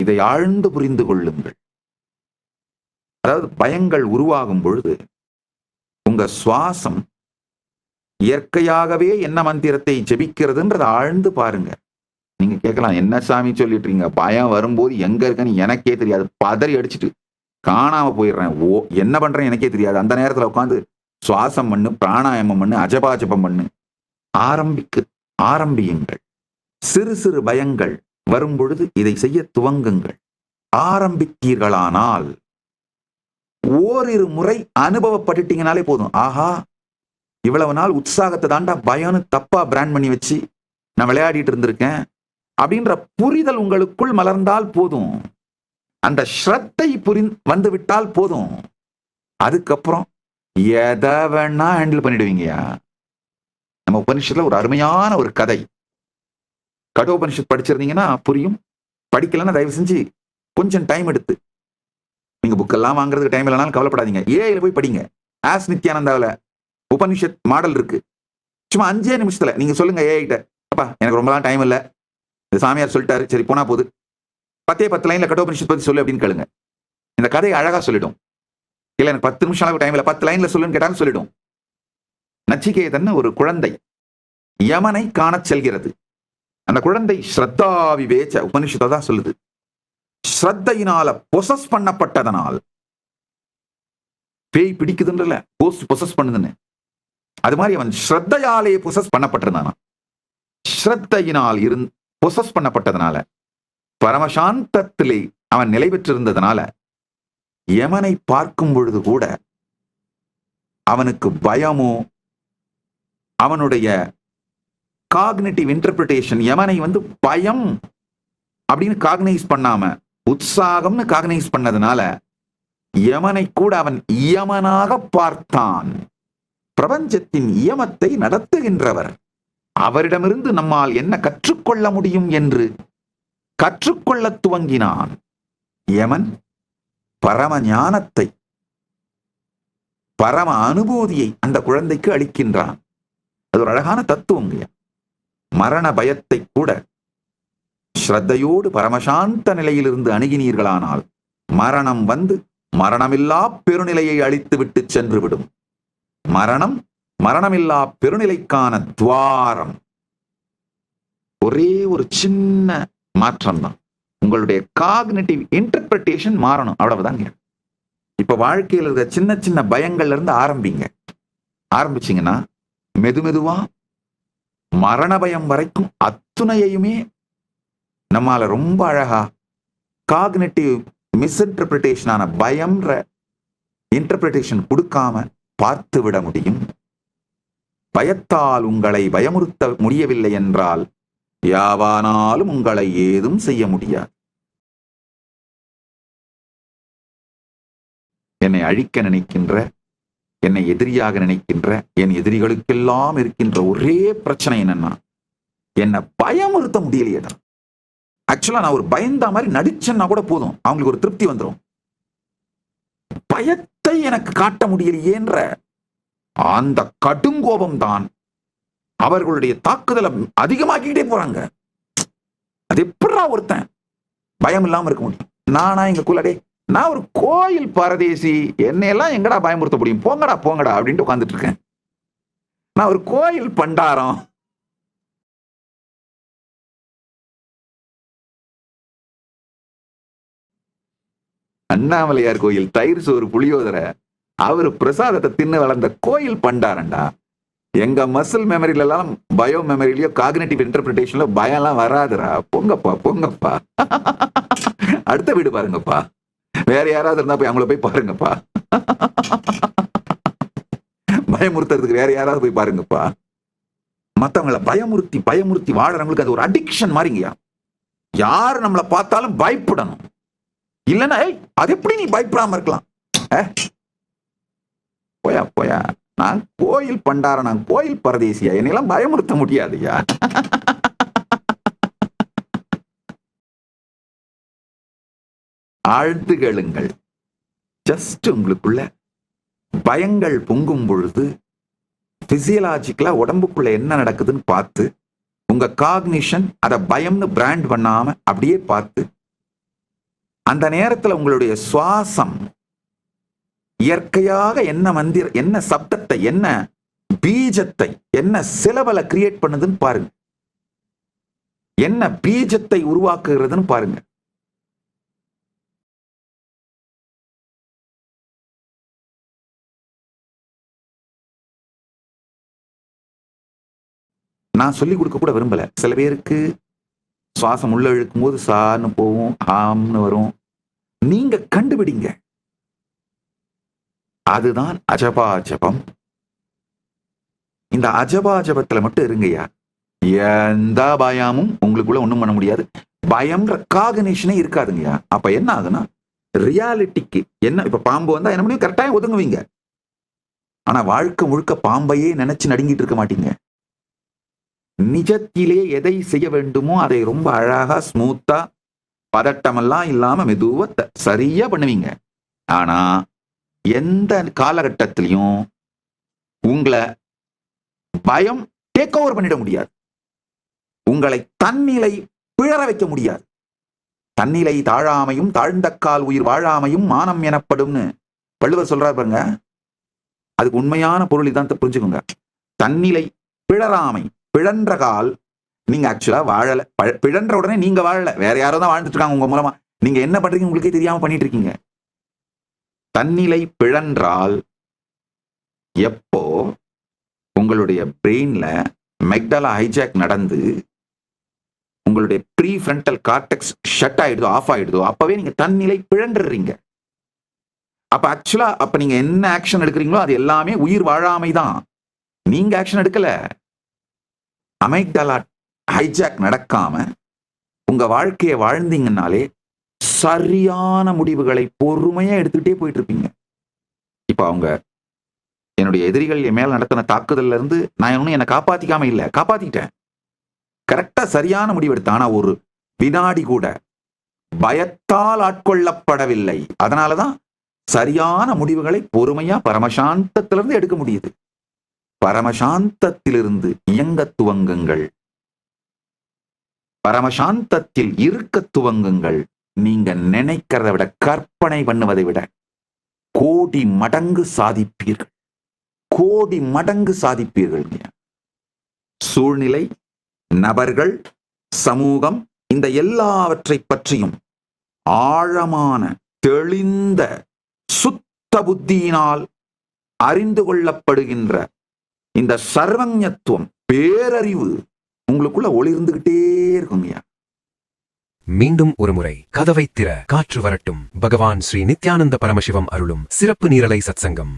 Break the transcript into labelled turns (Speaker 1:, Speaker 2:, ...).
Speaker 1: இதை ஆழ்ந்து புரிந்து கொள்ளுங்கள். அதாவது பயங்கள் உருவாகும் பொழுது உங்க சுவாசம் இயற்கையாகவே என்ன மந்திரத்தை ஜெபிக்கிறதுன்றதை ஆழ்ந்து பாருங்க. நீங்க கேட்கலாம், என்ன சாமி சொல்லிட்டு இருக்கீங்க, பயம் வரும்போது எங்க இருக்குன்னு எனக்கே தெரியாது, பதறி அடிச்சுட்டு காணாம போயிடுறேன், என்ன பண்றேன் எனக்கே தெரியாது, அந்த நேரத்தில் உட்காந்து சுவாசம் பண்ணு, பிராணாயாமம் பண்ணு, அஜபாஜபம் பண்ணு, ஆரம்பியுங்கள். சிறு சிறு பயங்கள் வரும் பொழுது இதை செய்ய துவங்குங்கள். ஆரம்பித்தீர்களானால் ஓரிரு முறை அனுபவப்பட்டுட்டீங்கனாலே போதும். ஆஹா, இவ்வளவு நாள் உற்சாகத்தை தாண்டா பயம்னு தப்பா பிராண்ட் பண்ணி வச்சு நான் விளையாடிட்டு இருந்திருக்கேன் அப்படின்ற புரிதல் உங்களுக்குள் மலர்ந்தால் போதும். அந்த ஸ்ரத்தை வந்து விட்டால் போதும். அதுக்கப்புறம் எதை வேணா ஹேண்டில் பண்ணிடுவீங்கயா. நம்ம உபனிஷத்துல ஒரு அருமையான ஒரு கதை, கடோபனிஷத் படிச்சிருந்தீங்கன்னா புரியும், படிக்கலன்னா தயவு செஞ்சு கொஞ்சம் டைம் எடுத்து, நீங்க புக்கெல்லாம் வாங்குறதுக்கு டைம் இல்லைனாலும் கவலைப்படாதீங்க, ஏஐல போய் படிங்க. ஆஸ் நித்யானந்தாவில் உபனிஷத் மாடல் இருக்கு. சும்மா 5 நிமிஷத்துல நீங்க சொல்லுங்க ஏஐ கிட்ட, அப்பா எனக்கு ரொம்பலாம் டைம் இல்லை, இந்த சாமியார் சொல்லிட்டாரு, சரி போனா போகுது, 10 லைன்ல கடோபனிஷத் பத்தி சொல்லு அப்படின்னு கேளுங்க. இந்த கதையை அழகா சொல்லிடும். இல்ல எனக்கு 10 நிமிஷம் அளவு டைம் இல்லை, 10 லைன்ல சொல்லுன்னு கேட்டாலும் சொல்லிடும். நச்சிகேதன் ஒரு குழந்தை யமனை காண செல்கிறது. அந்த குழந்தை ஸ்ரத்தா விவேச்ச, உபனிஷத்தை தான் சொல்லுது, ஸ்ரத்தையினால பொசஸ் பண்ணப்பட்டதனால், பேய் பிடிக்குதுன்றல கோஸ்ட் பொசஸ் பண்ணுதுன்னு, அது மாதிரி அவன் ஸ்ரத்தையாலே பொசஸ் பண்ணப்பட்டிருந்தானா. ஸ்ரத்தையினால் பொசஸ் பண்ணப்பட்டதனால, பரமசாந்தத்திலே அவன் நிலை பெற்றிருந்ததனால, யமனை பார்க்கும் பொழுது கூட அவனுக்கு பயமோ, அவனுடைய காக்னிட்டிவ் இன்டர்பிரிட்டேஷன், யமனை பயம் அப்படின்னு காக்னைஸ் பண்ணாம உற்சாகம்னு காக்னைஸ் பண்ணதுனால யமனை கூட அவன் யமனாக பார்த்தான். பிரபஞ்சத்தின் இயமத்தை நடத்துகின்றவர், அவரிடமிருந்து நம்மால் என்ன கற்றுக்கொள்ள முடியும் என்று கற்றுக்கொள்ள துவங்கினான். யமன் பரம ஞானத்தை, பரம அனுபூதியை அந்த குழந்தைக்கு அளிக்கின்றான். அது ஒரு அழகான தத்துவம். மரண பயத்தை கூட ஸ்ரத்தையோடு பரமசாந்த நிலையிலிருந்து அணுகினீர்களானால் மரணம் மரணமில்லா பெருநிலையை அழித்து விட்டு சென்று விடும். மரணம் மரணமில்லா பெருநிலைக்கான துவாரம். ஒரே ஒரு சின்ன மாற்றம் தான், உங்களுடைய காக்னிட்டிவ் இன்டர்பிரிட்டேஷன் மாறணும், அவ்வளவுதாங்க. இப்ப வாழ்க்கையில் இருக்க சின்ன சின்ன பயங்கள்ல இருந்து ஆரம்பிச்சீங்கன்னா மெதுமெதுவா மரண பயம் வரைக்கும் அத்துணையுமே நம்மால ரொம்ப அழகா காக்னிட்டிவ் மிஸ்இன்டர்பிரிட்டேஷனான பயம்ன்ற இன்டர்பிரிட்டேஷன் கொடுக்காம பார்த்து விட முடியும். பயத்தால் உங்களை பயமுறுத்த முடியவில்லை என்றால் யாவானாலும் உங்களை ஏதும் செய்ய முடியாது. என்னை அழிக்க நினைக்கின்ற, என்னை எதிரியாக நினைக்கின்ற என் எதிரிகளுக்கெல்லாம் இருக்கின்ற ஒரே பிரச்சனை என்னன்னா, என்னை பயமுறுத்த முடியலையேதான். ஆக்சுவலா நான் ஒரு பயந்த மாதிரி நடிச்சேன்னா கூட போதும், அவங்களுக்கு ஒரு திருப்தி வந்துடும். பயத்தை எனக்கு காட்ட முடியலையேன்ற அந்த கடுங்கோபம் தான் அவர்களுடைய தாக்குதலை அதிகமாக்கிட்டே போறாங்க. அது எப்படா ஒருத்தன் பயம் இல்லாம இருக்க முடியும்? நானா எங்க குலடே, நான் ஒரு கோயில் பரதேசி, என்னையெல்லாம் எங்கடா பயமுறுத்த முடியும், போங்கடா போங்கடா அப்படின்ட்டு உட்காந்துட்டு இருக்கேன். நான் ஒரு கோயில் பண்டாரம். அண்ணாமலையார் கோயில் தயிர் சோறு புளியோதரை, அவரு பிரசாதத்தை தின்னு வளர்ந்த கோயில் பண்டாரண்டா. எங்க மசில் மெமரியில எல்லாம் பயோ மெமரியிலயோ காக்னிட்டிவ் இன்டர்பிரிட்டேஷன்ல பயம் எல்லாம் வராதுரா. பொங்கப்பா பொங்கப்பா, அடுத்த வீடு பாருங்கப்பா, வேற யாராவது இருந்தா போய் அவங்கள போய் பாருங்கப்பா, பயமுறுத்துறதுக்கு வேற யாராவது போய் பாருங்கப்பா. மத்தவங்களை பயமுறுத்தி பயமுறுத்தி வாழறவங்களுக்கு அது ஒரு அடிக்ஷன் மாதிரிங்கயா. யாரு நம்மளை பார்த்தாலும் பயப்படணும், இல்லைன்னா அது எப்படி நீ பயப்படாம இருக்கலாம்? போயா போயா, நான் கோயில் பண்டார, நான் கோயில் பரதேசியா, என்னெல்லாம் பயமுறுத்த முடியாதுயா. ஆழ்ந்து கேளுங்கள். ஜஸ்ட் உங்களுக்குள்ள பயங்கள் பொங்கும் பொழுது பிசியலாஜிக்கலா உடம்புக்குள்ள என்ன நடக்குதுன்னு பார்த்து, உங்க காக்னிஷன் அதை பயம்னு பிராண்ட் பண்ணாம அப்படியே பார்த்து அந்த நேரத்துல உங்களுடைய சுவாசம் இயற்கையாக என்ன மந்திர, என்ன சப்தத்தை, என்ன பீஜத்தை, என்ன சிலபல கிரியேட் பண்ணுதுன்னு பாருங்க. என்ன பீஜத்தை உருவாக்குகிறதுன்னு பாருங்க. நான் சொல்லிக் கொடுக்க கூட விரும்பல. சில பேருக்கு சுவாசம் உள்ள இழுக்கும் போது சான்னு போகும், ஆம்னு வரும். நீங்க கண்டுபிடிங்க. அதுதான் அஜபாஜபம். இந்த அஜபாஜபத்துல மட்டும் இருங்கய்யா. எந்த பயமும் உங்களுக்குள்ள ஒண்ணும் பண்ண முடியாது. பயம்ன்ற காகனேஷனே இருக்காதுங்கய்யா. அப்ப என்ன ஆகுனா, ரியாலிட்டிக்கு என்ன, இப்ப பாம்பு வந்தா என்ன பண்ணி கரெக்டா ஒதுங்குவீங்க. ஆனா வாழ்க்கை முழுக்க பாம்பையே நினைச்சு நடுங்கிட்டு இருக்க மாட்டீங்க. நிஜத்திலே எதை செய்ய வேண்டுமோ அதை ரொம்ப அழகா ஸ்மூத்தா பதட்டமெல்லாம் இல்லாம மெதுவா சரியா பண்ணுவீங்க. ஆனா எந்த காலகட்டத்திலையும் உங்களை பயம் டேக் ஓவர் பண்ணிட முடியாது. உங்களை தன்னிலை பிழற வைக்க முடியாது. தன்னிலை தாழாமையும் தாழ்ந்தக்கால் உயிர் வாழாமையும் மானம் எனப்படும்னு வள்ளுவர் சொல்றாரு பாருங்க. அதுக்கு உண்மையான பொருள் இதான், புரிஞ்சுக்கோங்க. தன்னிலை பிழறாமை, பிழன்ற கால் நீங்க ஆக்சுவலா வாழல. பிழன்ற உடனே நீங்க வாழல, வேற யாரோ தான் வாழ்ந்துட்டு இருக்காங்க உங்க மூலமா. நீங்க என்ன பண்றீங்க உங்களுக்கே தெரியாம பண்ணிட்டு இருக்கீங்க. தன்னிலை பிழன்றால் எப்போ உங்களுடைய பிரெயின்ல மெக்டலா ஹைஜாக் நடந்து உங்களுடைய ப்ரீ ஃப்ரண்டல் கார்டெக்ஸ் ஷட் ஆயிடுதோ, ஆஃப் ஆயிடுதோ, அப்பவே நீங்க தன்னிலை பிழன்றீங்க. அப்ப ஆக்சுவலா அப்ப நீங்க என்ன ஆக்ஷன் எடுக்கிறீங்களோ அது எல்லாமே உயிர் வாழாமை தான். நீங்க ஆக்ஷன் எடுக்கல. அமெக்டலா ஹைஜாக் நடக்காம உங்க வாழ்க்கையை வாழ்ந்தீங்கன்னாலே சரியான முடிவுகளை பொறுமையா எடுத்துக்கிட்டே போயிட்டு இருப்பீங்க. இப்ப அவங்க என்னுடைய எதிரிகள் என் மேல நடத்தின தாக்குதல்ல இருந்து நான் இன்னும் என்னை காப்பாத்திக்காம இல்ல, காப்பாத்திட்டேன். கரெக்டா சரியான முடிவு எடுத்தேன். ஆனா ஒரு வினாடி கூட பயத்தால் ஆட்கொள்ளப்படவில்லை. அதனாலதான் சரியான முடிவுகளை பொறுமையா பரமசாந்தத்திலிருந்து எடுக்க முடியுது. பரமசாந்தத்திலிருந்து இயங்க துவங்குங்கள். பரமசாந்தத்தில் இருக்க துவங்குங்கள். நீங்க நினைக்கிறத விட, கற்பனை பண்ணுவதை விட கோடி மடங்கு சாதிப்பீர்கள். கோடி மடங்கு சாதிப்பீர்கள். சூழ்நிலை, நபர்கள், சமூகம், இந்த எல்லாவற்றை பற்றியும் ஆழமான தெளிந்த சுத்த புத்தியினால் அறிந்து கொள்ளப்படுகின்ற இந்த சர்வஞத்துவம், பேரறிவு உங்களுக்குள்ள ஒளிர்ந்துகிட்டே இருக்குங்க.
Speaker 2: மீண்டும் ஒரு முறை கதவை திற, காற்று வரட்டும். பகவான் ஸ்ரீ நித்யானந்த பரமசிவம் அருளும் சிறப்பு நீரலை சத்சங்கம்.